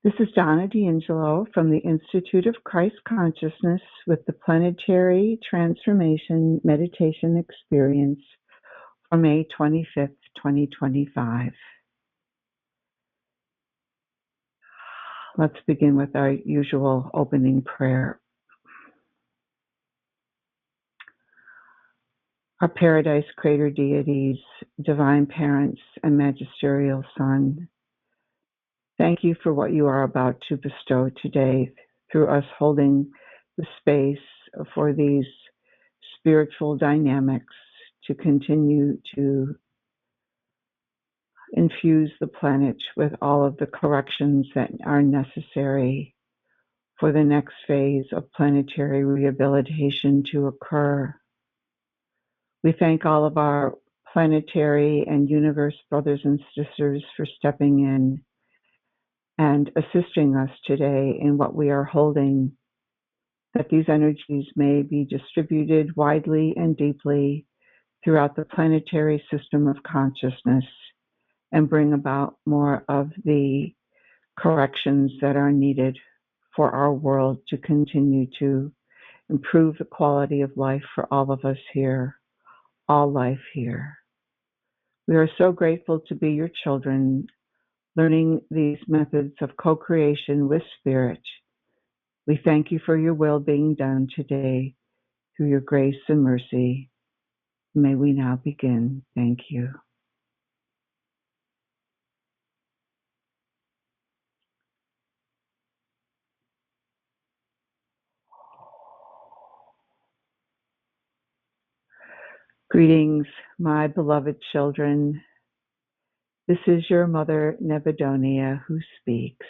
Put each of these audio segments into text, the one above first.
This is Donna D'Angelo from the Institute of Christ Consciousness with the Planetary Transformation Meditation Experience for May 25th, 2025. Let's begin with our usual opening prayer. Our Paradise Creator deities, Divine Parents, and Magisterial Son, thank you for what you are about to bestow today through us holding the space for these spiritual dynamics to continue to infuse the planet with all of the corrections that are necessary for the next phase of planetary rehabilitation to occur. We thank all of our planetary and universe brothers and sisters for stepping in and assisting us today in what we are holding, that these energies may be distributed widely and deeply throughout the planetary system of consciousness and bring about more of the corrections that are needed for our world to continue to improve the quality of life for all of us here, all life here. We are so grateful to be your children, learning these methods of co-creation with Spirit. We thank you for your will being done today through your grace and mercy. May we now begin. Thank you. Greetings, my beloved children. This is your mother, Nebudonia, who speaks.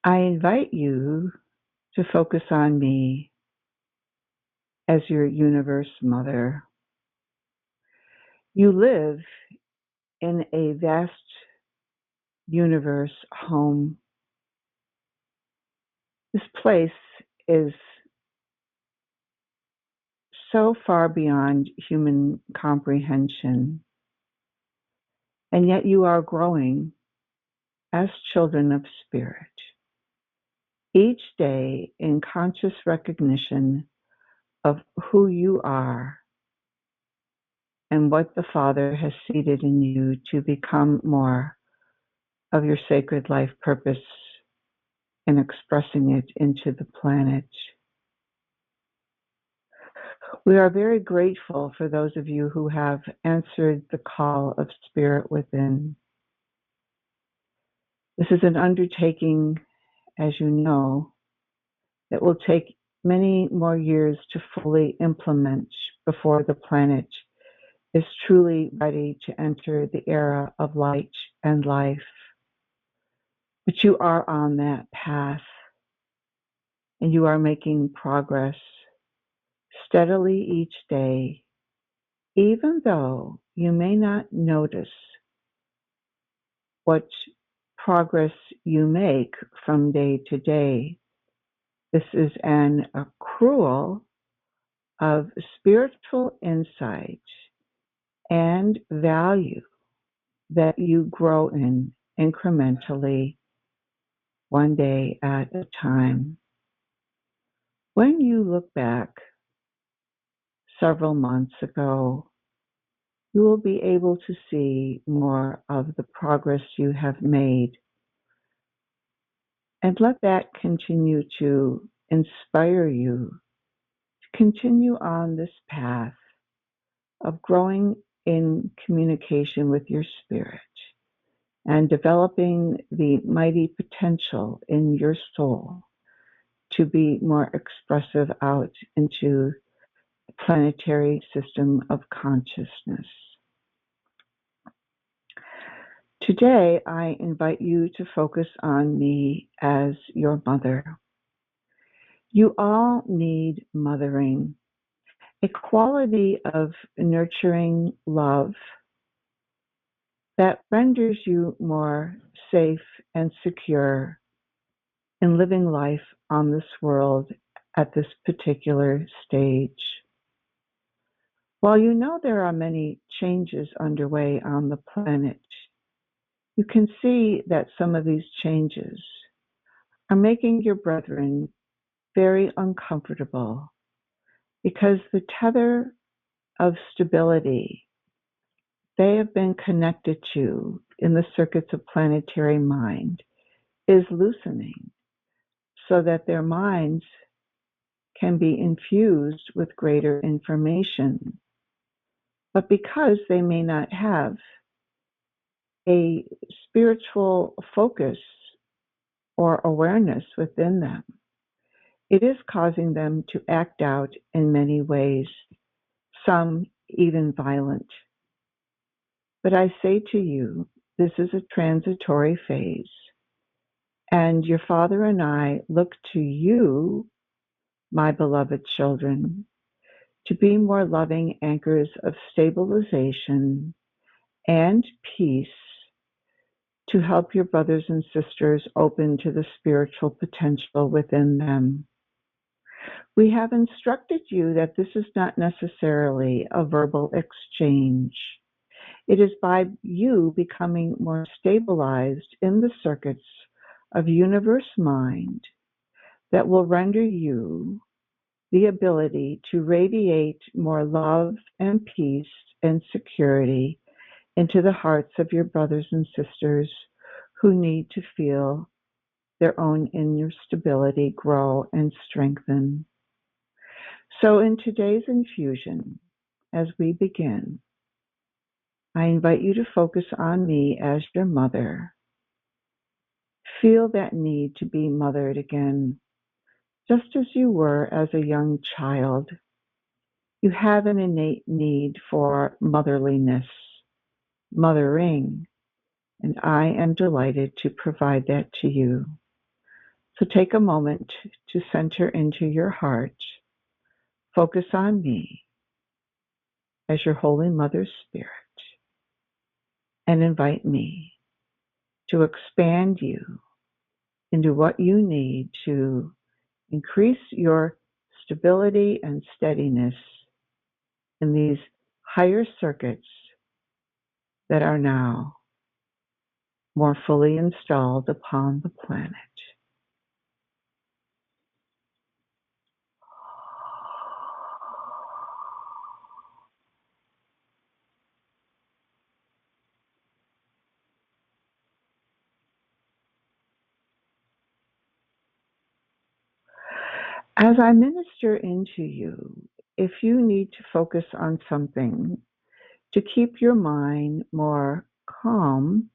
I invite you to focus on me as your universe mother. You live in a vast universe home. This place is so far beyond human comprehension, and yet you are growing as children of Spirit, each day in conscious recognition of who you are and what the Father has seeded in you to become more of your sacred life purpose and expressing it into the planet. We are very grateful for those of you who have answered the call of Spirit within. This is an undertaking, as you know, that will take many more years to fully implement before the planet is truly ready to enter the era of light and life. But you are on that path, and you are making progress steadily each day, even though you may not notice what progress you make from day to day. This is an accrual of spiritual insight and value that you grow in incrementally, one day at a time. When you look back several months ago, you will be able to see more of the progress you have made. And let that continue to inspire you to continue on this path of growing in communication with your spirit and developing the mighty potential in your soul to be more expressive out into the planetary system of consciousness. Today, I invite you to focus on me as your mother. You all need mothering, a quality of nurturing love that renders you more safe and secure in living life on this world at this particular stage. While you know there are many changes underway on the planet, You can see that some of these changes are making your brethren very uncomfortable because the tether of stability they have been connected to in the circuits of planetary mind is loosening so that their minds can be infused with greater information. But because they may not have a spiritual focus or awareness within them, it is causing them to act out in many ways, some even violent. But I say to you, this is a transitory phase, and your Father and I look to you, my beloved children, to be more loving anchors of stabilization and peace to help your brothers and sisters open to the spiritual potential within them. We have instructed you that this is not necessarily a verbal exchange. It is by you becoming more stabilized in the circuits of universe mind that will render you the ability to radiate more love and peace and security into the hearts of your brothers and sisters who need to feel their own inner stability grow and strengthen. So in today's infusion, as we begin, I invite you to focus on me as your mother. Feel that need to be mothered again, just as you were as a young child. You have an innate need for motherliness, mothering, and I am delighted to provide that to you. So take a moment to center into your heart, focus on me as your Holy Mother Spirit, and invite me to expand you into what you need to increase your stability and steadiness in these higher circuits that are now more fully installed upon the planet. As I minister into you, if you need to focus on something to keep your mind more calm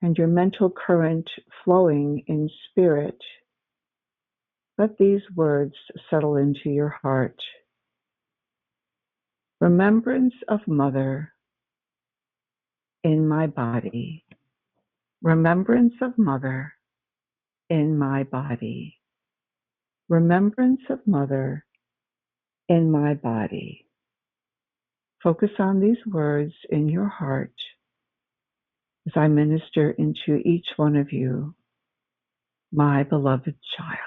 and your mental current flowing in spirit, let these words settle into your heart. Remembrance of Mother in my body. Remembrance of Mother in my body. Remembrance of Mother in my body. Focus on these words in your heart as I minister into each one of you, my beloved child.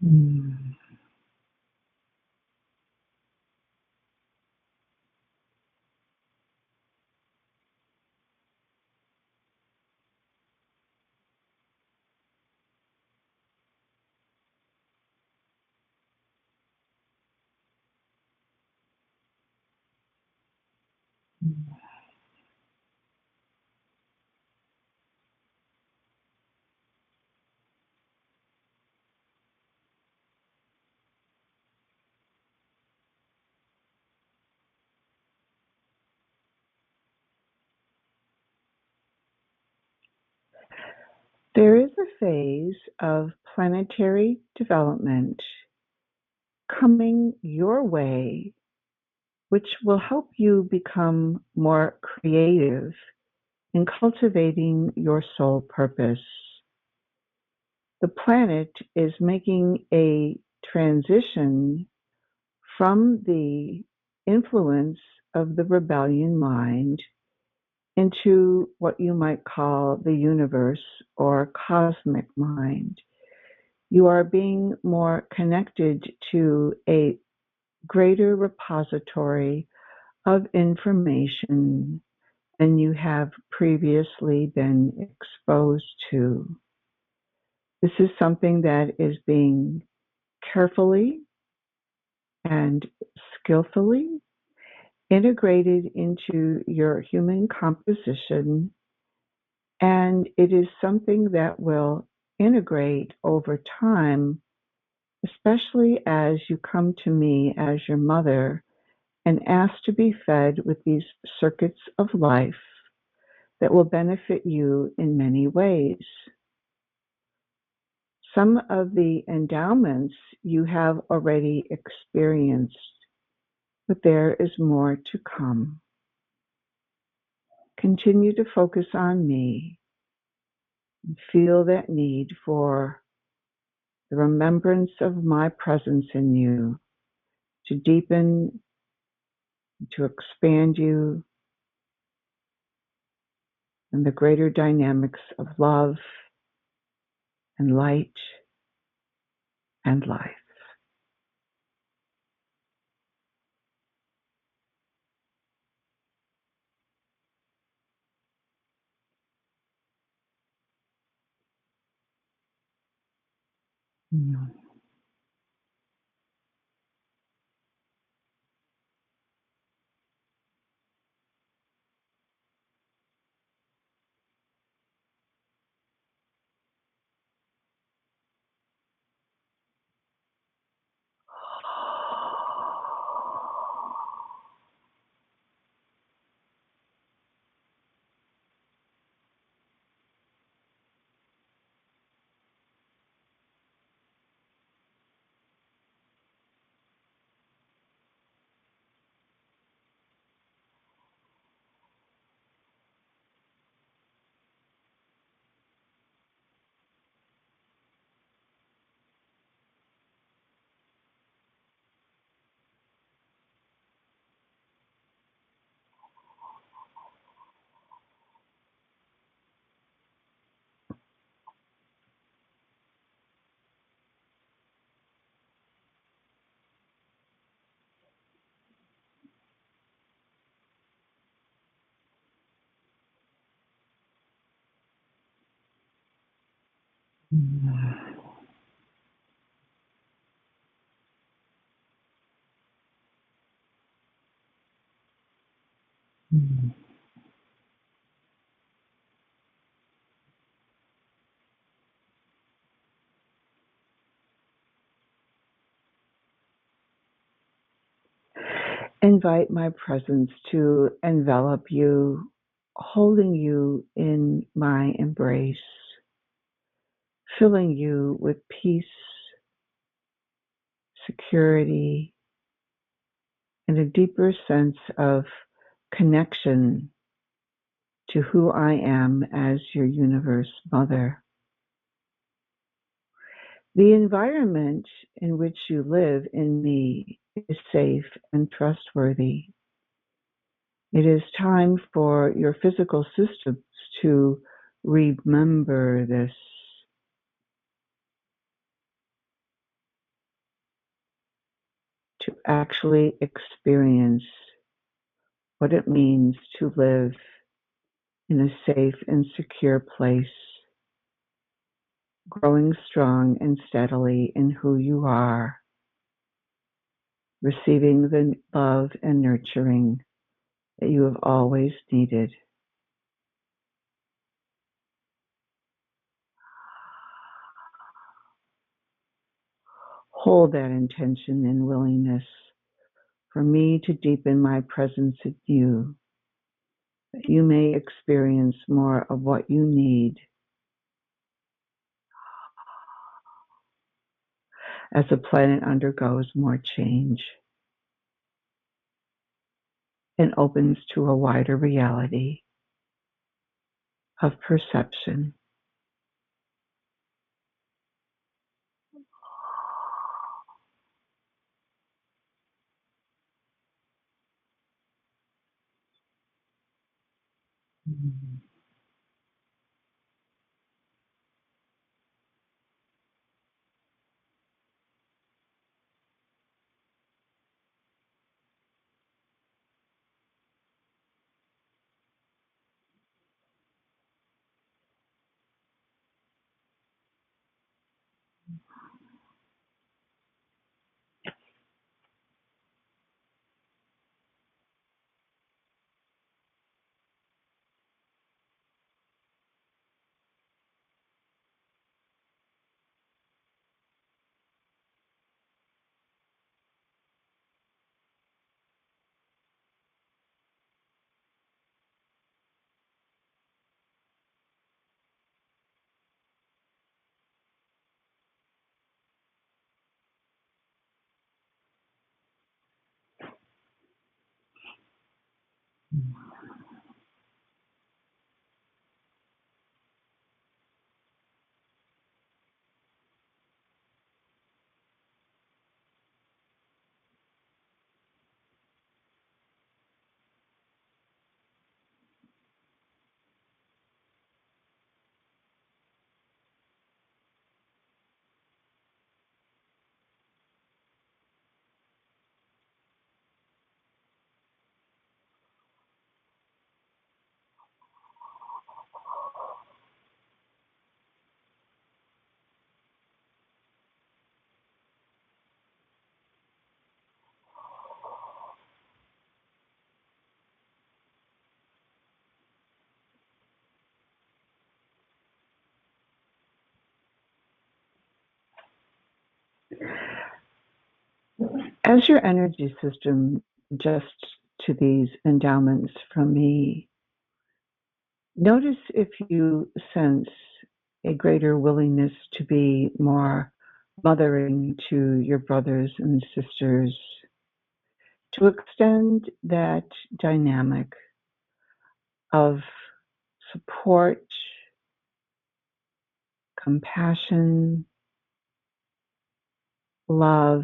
Mm. There is a phase of planetary development coming your way which will help you become more creative in cultivating your soul purpose. The planet is making a transition from the influence of the rebellion mind into what you might call the universe or cosmic mind. You are being more connected to a greater repository of information than you have previously been exposed to. This is something that is being carefully and skillfully integrated into your human composition, and it is something that will integrate over time, especially as you come to me as your mother and ask to be fed with these circuits of life that will benefit you in many ways. Some of the endowments you have already experienced, but there is more to come. Continue to focus on me and feel that need for the remembrance of my presence in you to deepen, to expand you in the greater dynamics of love and light and life. Mm. Mm. Mm. Invite my presence to envelop you, holding you in my embrace, filling you with peace, security, and a deeper sense of connection to who I am as your universe mother. The environment in which you live in me is safe and trustworthy. It is time for your physical systems to remember this, to actually experience what it means to live in a safe and secure place, growing strong and steadily in who you are, receiving the love and nurturing that you have always needed. Hold that intention and willingness for me to deepen my presence in you, that you may experience more of what you need as the planet undergoes more change. and opens to a wider reality of perception. As your energy system adjusts to these endowments from me, notice if you sense a greater willingness to be more mothering to your brothers and sisters, to extend that dynamic of support, compassion, love,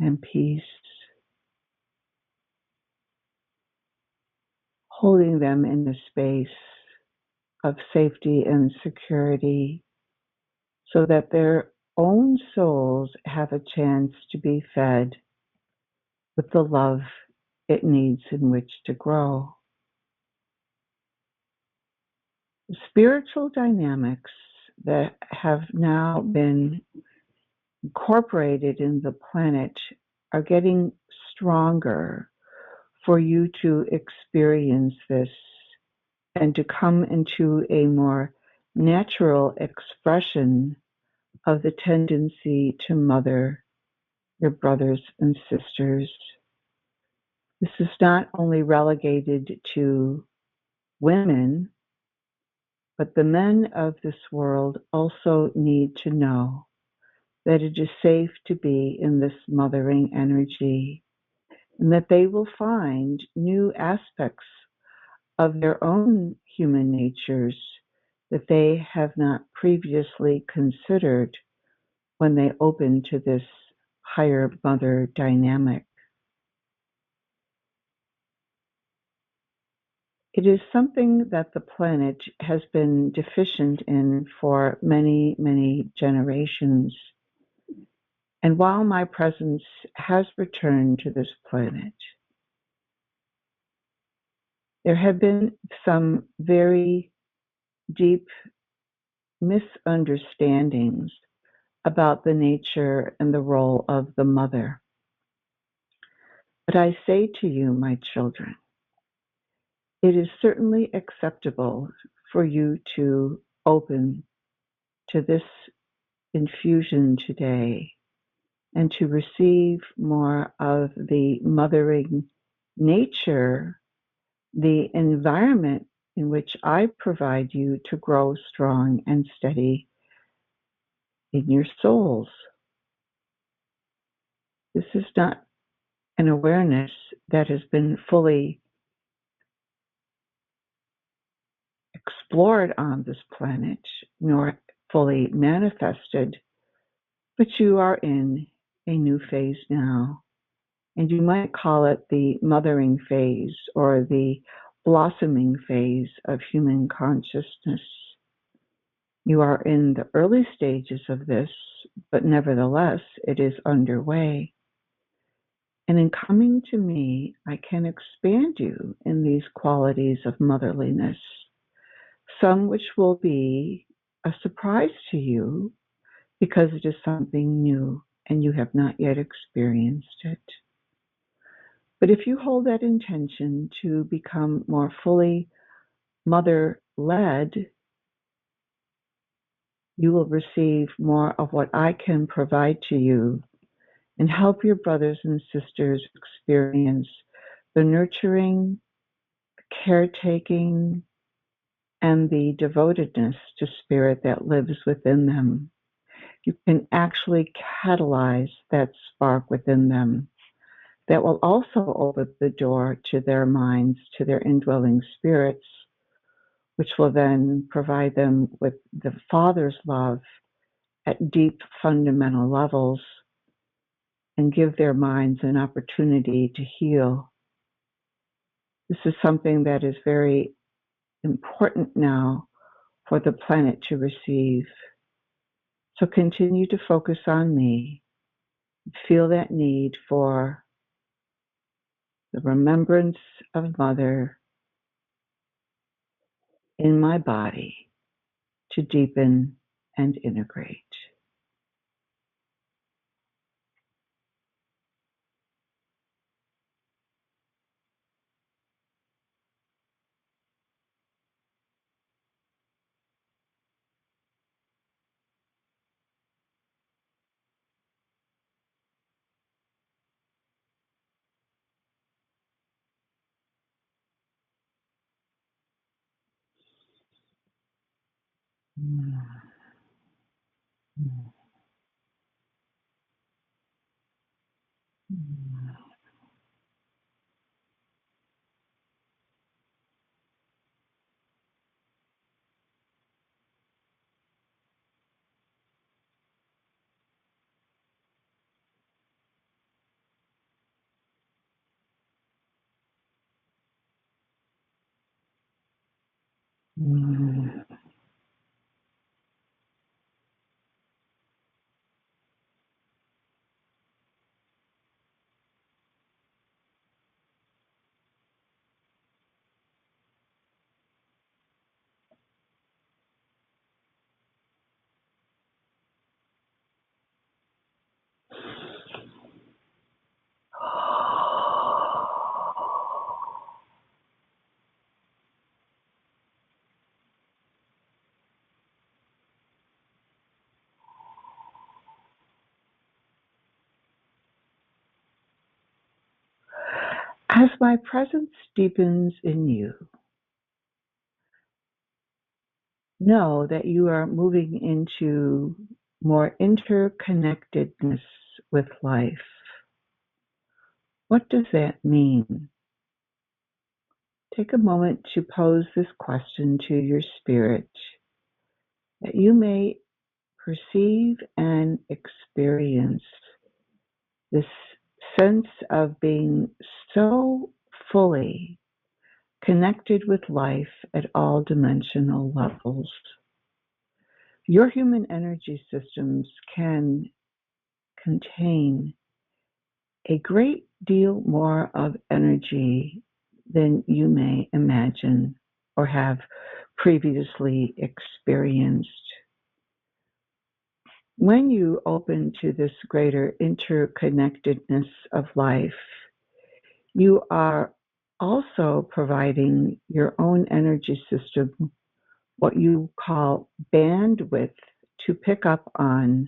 and peace, holding them in a space of safety and security so that their own souls have a chance to be fed with the love it needs in which to grow. Spiritual dynamics that have now been incorporated in the planet are getting stronger for you to experience this and to come into a more natural expression of the tendency to mother your brothers and sisters. This is not only relegated to women, but the men of this world also need to know that it is safe to be in this mothering energy and that they will find new aspects of their own human natures that they have not previously considered when they open to this higher mother dynamic. It is something that the planet has been deficient in for many, many generations. And while my presence has returned to this planet, there have been some very deep misunderstandings about the nature and the role of the mother. But I say to you, my children, it is certainly acceptable for you to open to this infusion today and to receive more of the mothering nature, the environment in which I provide you to grow strong and steady in your souls. This is not an awareness that has been fully explored on this planet, nor fully manifested, but you are in a new phase now. And you might call it the mothering phase or the blossoming phase of human consciousness. You are in the early stages of this, but nevertheless, it is underway. And in coming to me, I can expand you in these qualities of motherliness, some which will be a surprise to you because it is something new and you have not yet experienced it. But if you hold that intention to become more fully mother-led, you will receive more of what I can provide to you and help your brothers and sisters experience the nurturing, caretaking, and the devotedness to spirit that lives within them. You can actually catalyze that spark within them that will also open the door to their minds, to their indwelling spirits, which will then provide them with the Father's love at deep fundamental levels and give their minds an opportunity to heal. This is something that is very important now for the planet to receive. So continue to focus on me. Feel that need for the remembrance of Mother in my body to deepen and integrate. As my presence deepens in you, know that you are moving into more interconnectedness with life. What does that mean? Take a moment to pose this question to your spirit that you may perceive and experience this sense of being so fully connected with life at all dimensional levels. Your human energy systems can contain a great deal more of energy than you may imagine or have previously experienced. When you open to this greater interconnectedness of life, you are also providing your own energy system what you call bandwidth to pick up on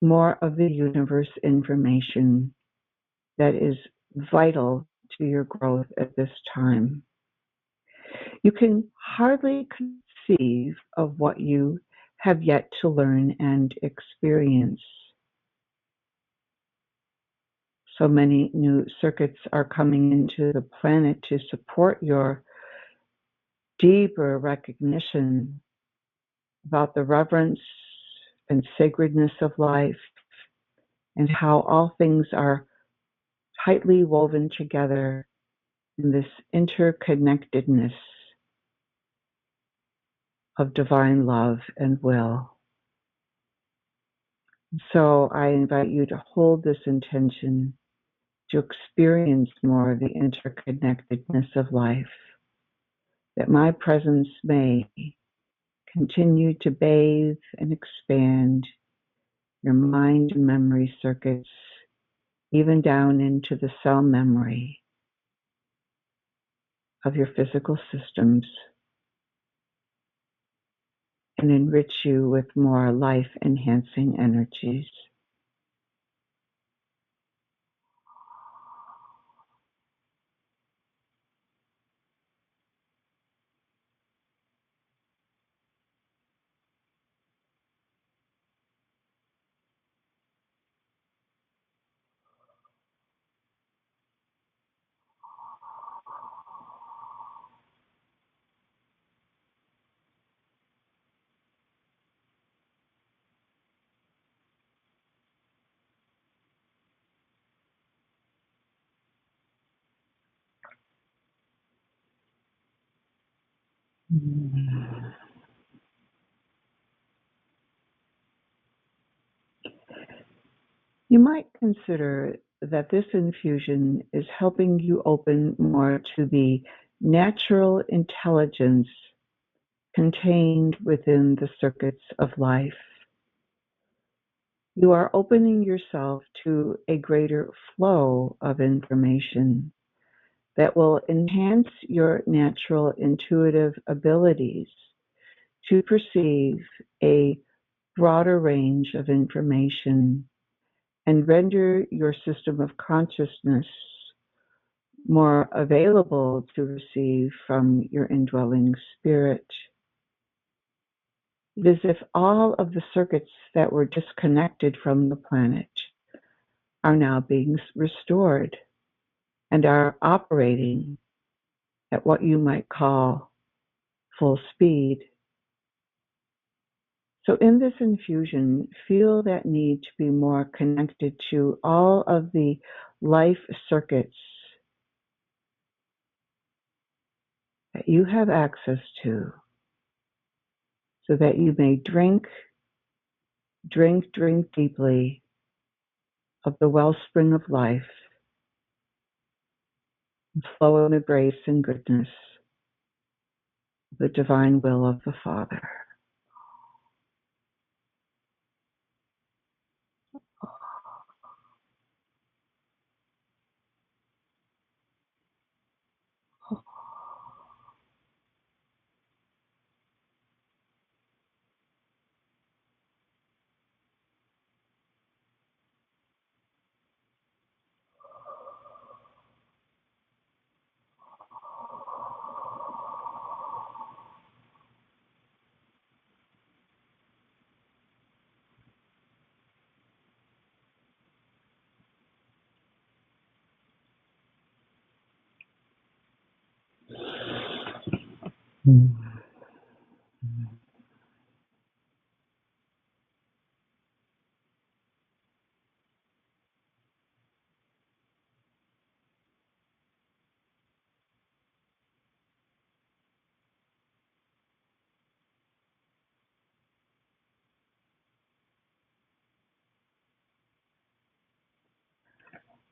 more of the universe information that is vital to your growth at this time. You can hardly conceive of what you have yet to learn and experience. So many new circuits are coming into the planet to support your deeper recognition about the reverence and sacredness of life and how all things are tightly woven together in this interconnectedness of divine love and will. So I invite you to hold this intention to experience more of the interconnectedness of life, that my presence may continue to bathe and expand your mind and memory circuits, even down into the cell memory of your physical systems, and enrich you with more life-enhancing energies. You might consider that this infusion is helping you open more to the natural intelligence contained within the circuits of life. You are opening yourself to a greater flow of information that will enhance your natural intuitive abilities to perceive a broader range of information and render your system of consciousness more available to receive from your indwelling spirit. It is as if all of the circuits that were disconnected from the planet are now being restored and are operating at what you might call full speed. So in this infusion, feel that need to be more connected to all of the life circuits that you have access to, so that you may drink deeply of the wellspring of life and flow in the grace and goodness of the divine will of the Father.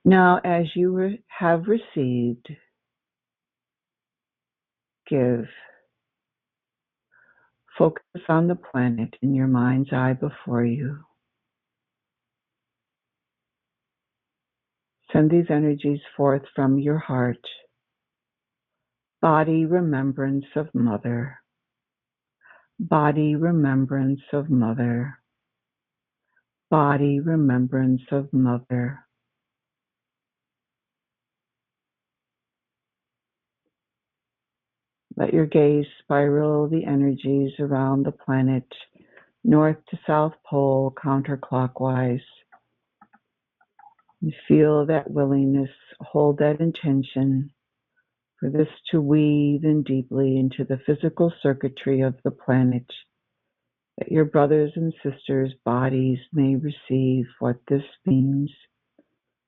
Now, as you have received, give. Focus on the planet in your mind's eye before you. Send these energies forth from your heart. Body remembrance of Mother. Body remembrance of Mother. Body remembrance of Mother. Let your gaze spiral the energies around the planet, north to south pole, counterclockwise. And feel that willingness, hold that intention for this to weave in deeply into the physical circuitry of the planet, that your brothers and sisters' bodies may receive what this means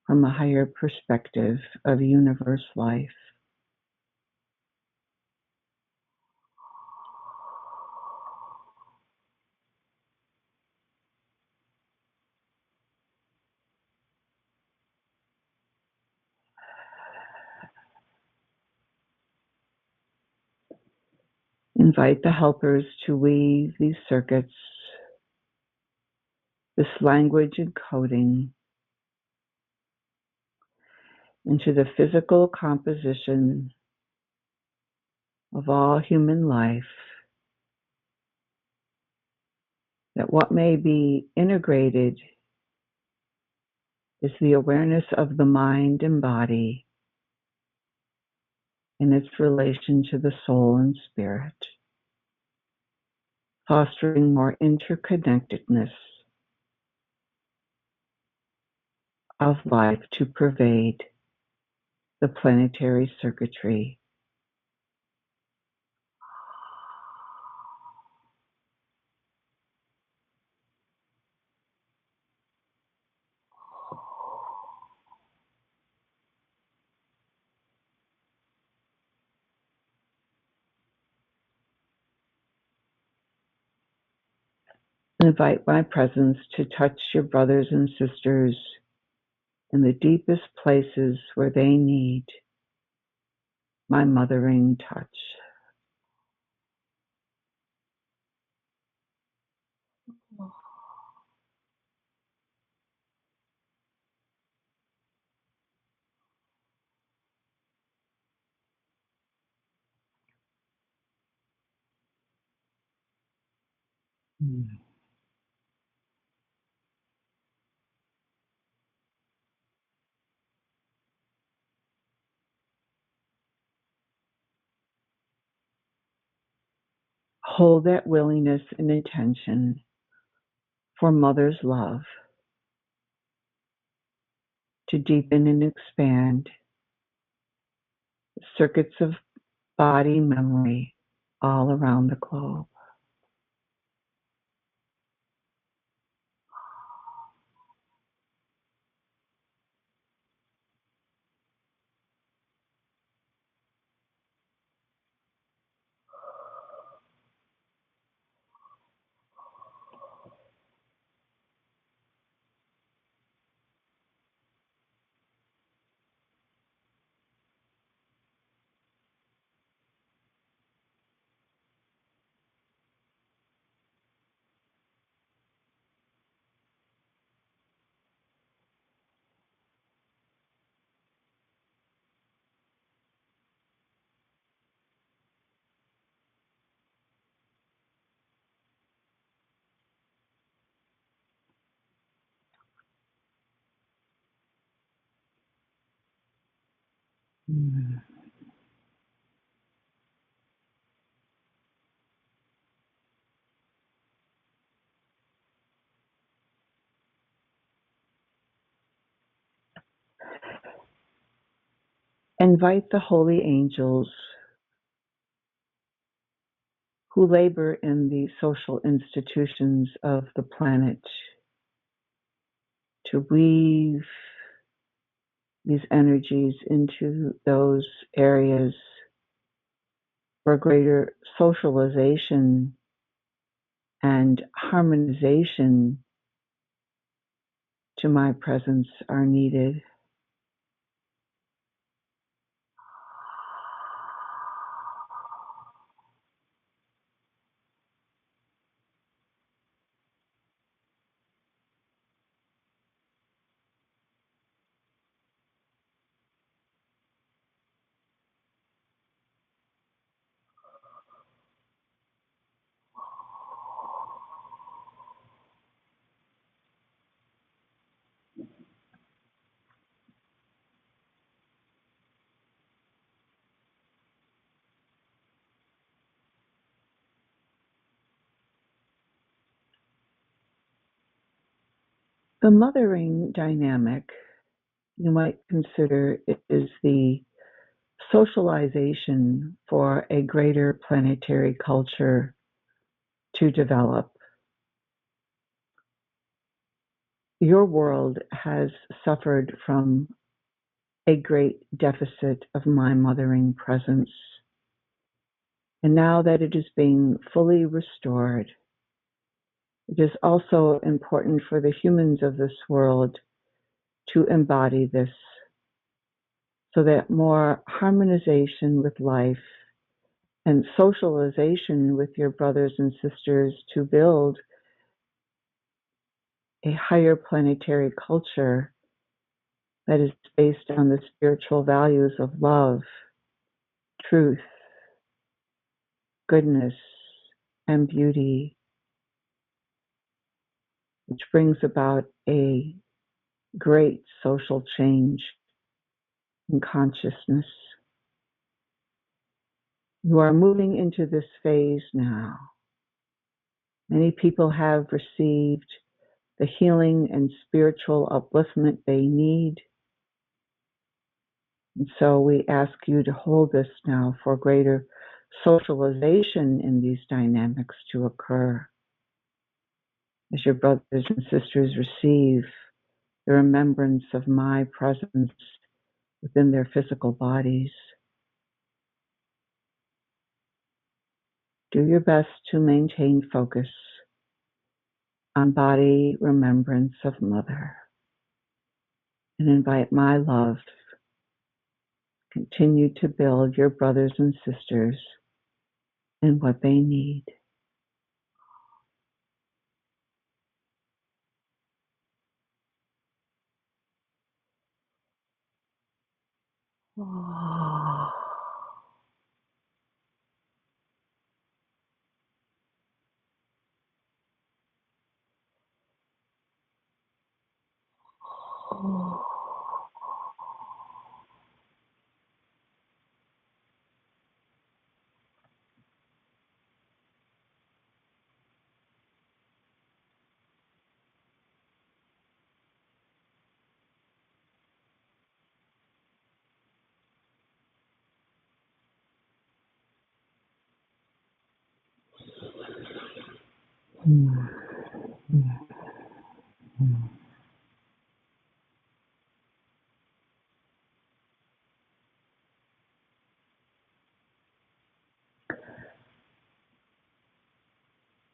from a higher perspective of universe life. Invite the helpers to weave these circuits, this language and coding, into the physical composition of all human life, that what may be integrated is the awareness of the mind and body in its relation to the soul and spirit, fostering more interconnectedness of life to pervade the planetary circuitry. Invite my presence to touch your brothers and sisters in the deepest places where they need my mothering touch. Hold that willingness and intention for mother's love to deepen and expand circuits of body memory all around the globe. Invite the holy angels who labor in the social institutions of the planet to weave these energies into those areas where greater socialization and harmonization to my presence are needed. The mothering dynamic you might consider it is the socialization for a greater planetary culture to develop. Your world has suffered from a great deficit of my mothering presence. And now that it is being fully restored, it is also important for the humans of this world to embody this so that more harmonization with life and socialization with your brothers and sisters to build a higher planetary culture that is based on the spiritual values of love, truth, goodness, and beauty, which brings about a great social change in consciousness. You are moving into this phase now. Many people have received the healing and spiritual upliftment they need. And so we ask you to hold this now for greater socialization in these dynamics to occur as your brothers and sisters receive the remembrance of my presence within their physical bodies. Do your best to maintain focus on body remembrance of Mother and invite my love. Continue to build your brothers and sisters in what they need. Oh. Oh. Mm. Mm. Mm.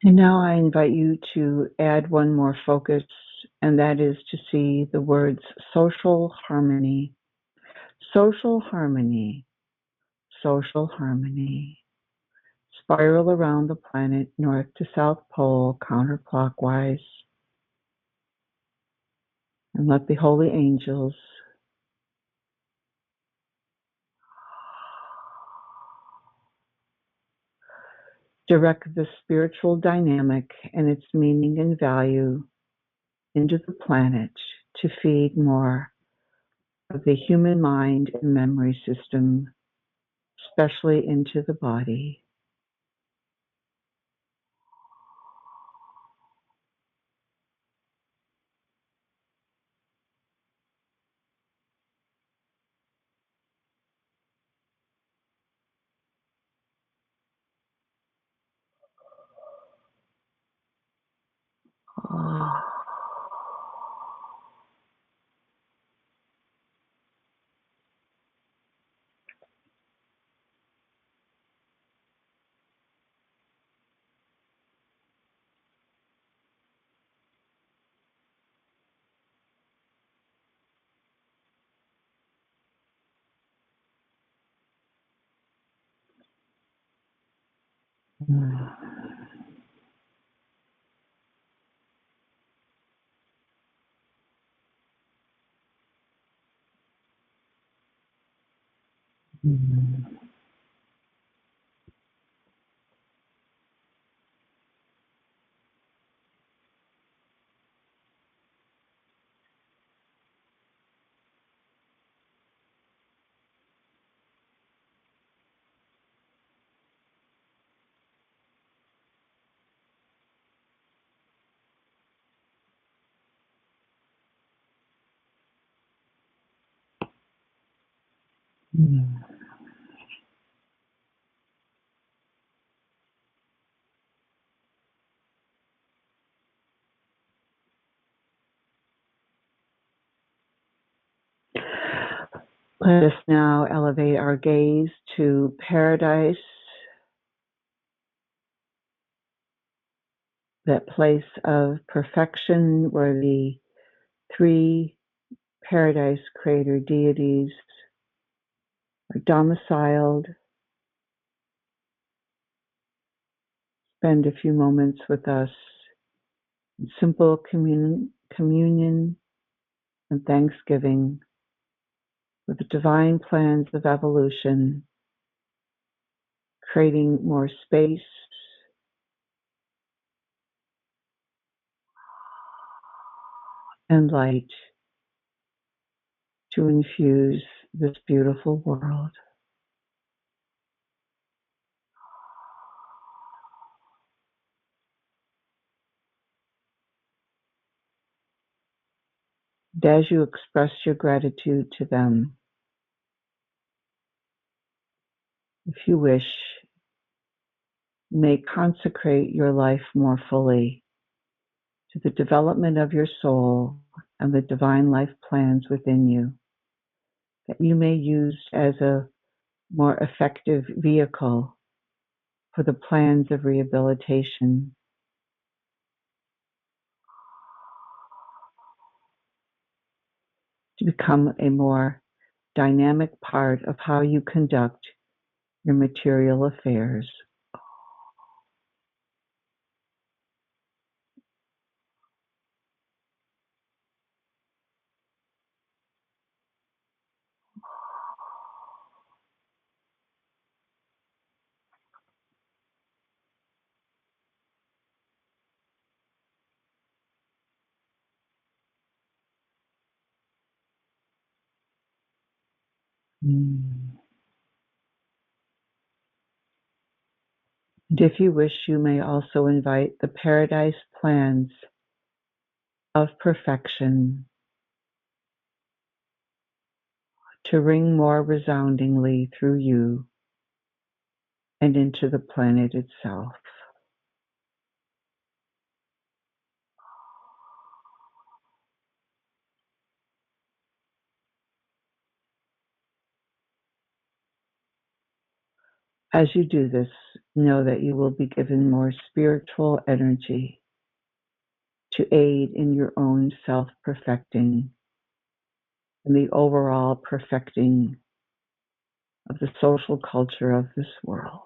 And now I invite you to add one more focus, and that is to see the words social harmony, social harmony, social harmony. Spiral around the planet north to south pole counterclockwise, and let the holy angels direct the spiritual dynamic and its meaning and value into the planet to feed more of the human mind and memory system, especially into the body. Oh. Mm. Mm. Mm. Let us now elevate our gaze to paradise, that place of perfection where the three paradise creator deities are domiciled. Spend a few moments with us in simple communion and thanksgiving with the divine plans of evolution, creating more space and light to infuse this beautiful world. And as you express your gratitude to them, if you wish, you may consecrate your life more fully to the development of your soul and the divine life plans within you, that you may use as a more effective vehicle for the plans of rehabilitation, to become a more dynamic part of how you conduct your material affairs. Mm. And if you wish, you may also invite the paradise plans of perfection to ring more resoundingly through you and into the planet itself. As you do this, know that you will be given more spiritual energy to aid in your own self-perfecting and the overall perfecting of the social culture of this world.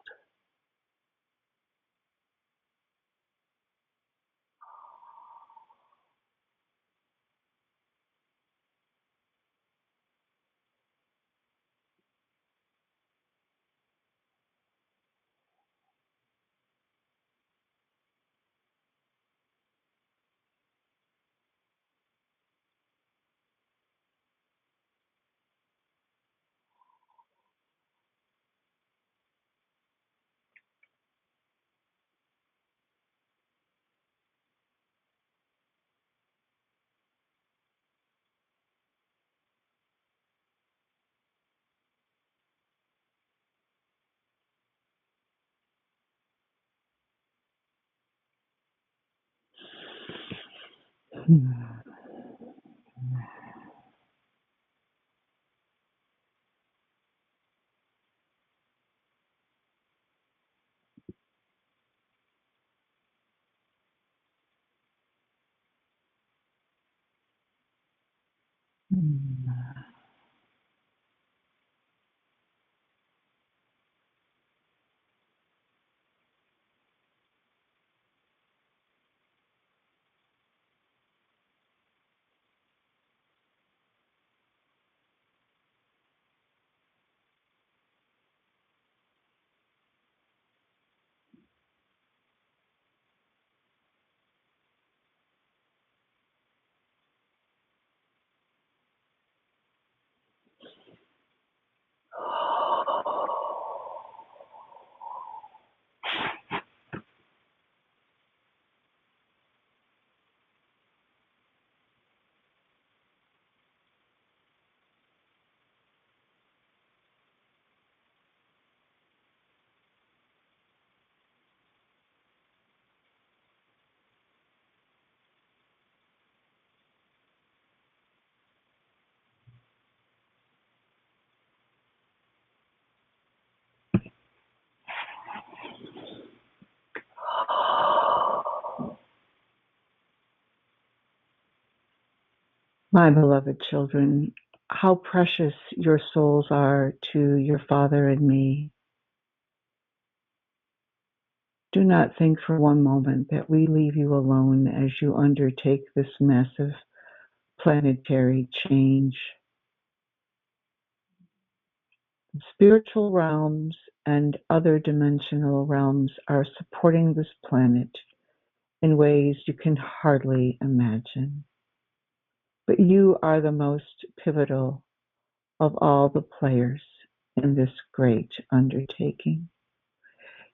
My beloved children, how precious your souls are to your Father and me. Do not think for one moment that we leave you alone as you undertake this massive planetary change. Spiritual realms and other dimensional realms are supporting this planet in ways you can hardly imagine. But you are the most pivotal of all the players in this great undertaking.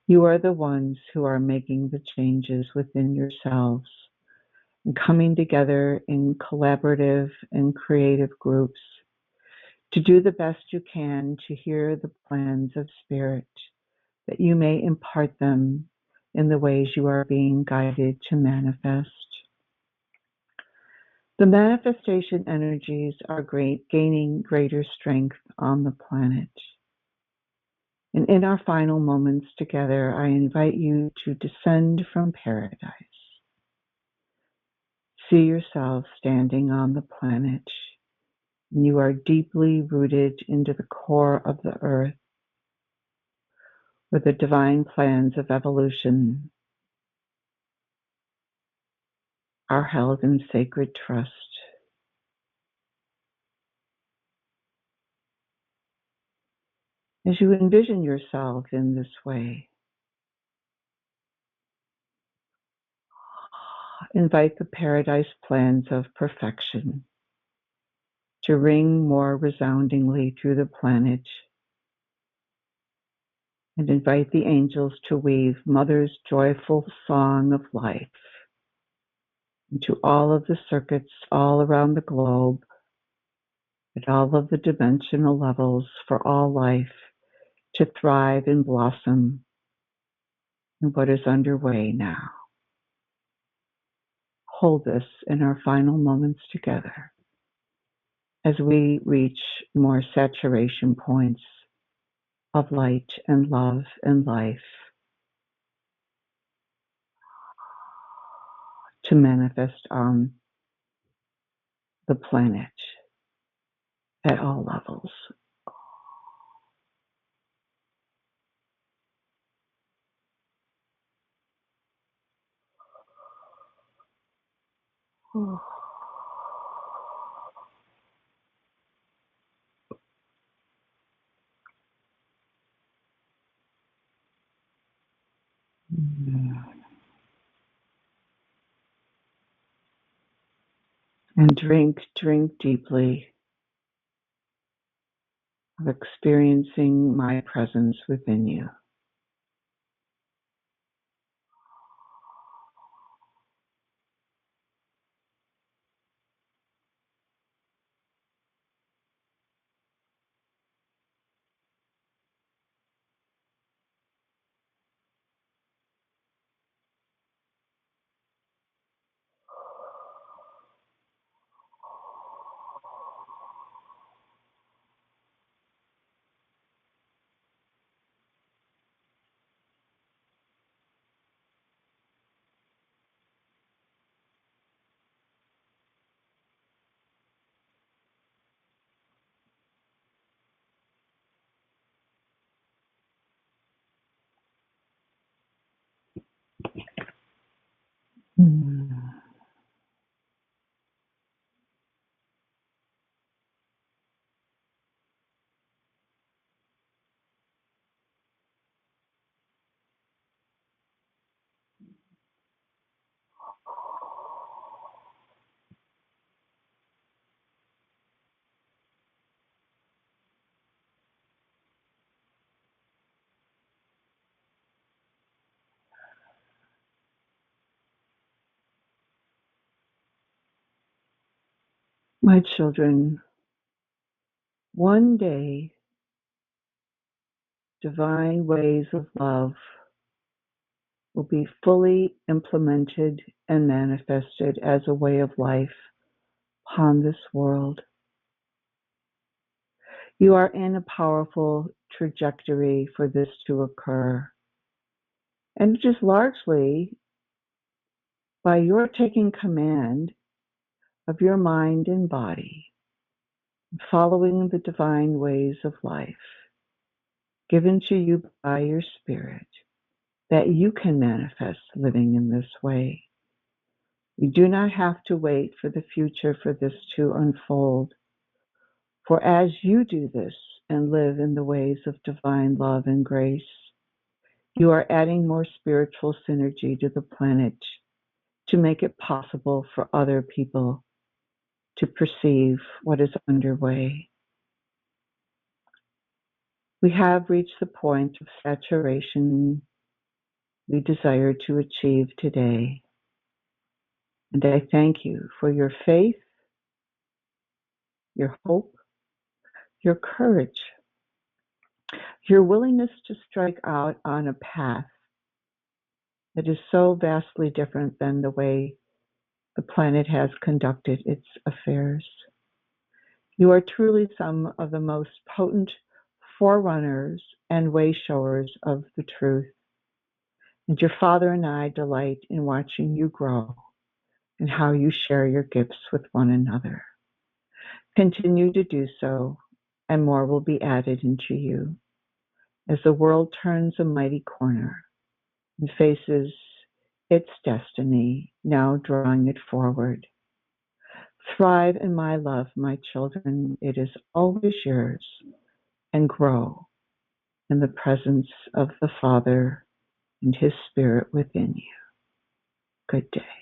You are the ones who are making the changes within yourselves and coming together in collaborative and creative groups to do the best you can to hear the plans of Spirit, that you may impart them in the ways you are being guided to manifest. The manifestation energies are gaining greater strength on the planet. And in our final moments together, I invite you to descend from paradise. See yourself standing on the planet. And you are deeply rooted into the core of the earth, where the divine plans of evolution are held in sacred trust. As you envision yourself in this way, invite the paradise plans of perfection to ring more resoundingly through the planet, and invite the angels to weave Mother's joyful song of life into all of the circuits all around the globe, at all of the dimensional levels, for all life to thrive and blossom in what is underway now. Hold this in our final moments together as we reach more saturation points of light and love and life to manifest on the planet at all levels. Oh. And drink deeply of experiencing my presence within you. My children, one day, divine ways of love will be fully implemented and manifested as a way of life upon this world. You are in a powerful trajectory for this to occur. And it is largely by your taking command of your mind and body, following the divine ways of life given to you by your spirit, that you can manifest living in this way. You do not have to wait for the future for this to unfold. For as you do this and live in the ways of divine love and grace, you are adding more spiritual synergy to the planet to make it possible for other people to perceive what is underway. We have reached the point of saturation we desire to achieve today. And I thank you for your faith, your hope, your courage, your willingness to strike out on a path that is so vastly different than the way the planet has conducted its affairs. You are truly some of the most potent forerunners and way showers of the truth. And your Father and I delight in watching you grow and how you share your gifts with one another. Continue to do so, and more will be added into you as the world turns a mighty corner and faces its destiny, now drawing it forward. Thrive in my love, my children. It is always yours, and grow in the presence of the Father and His Spirit within you. Good day.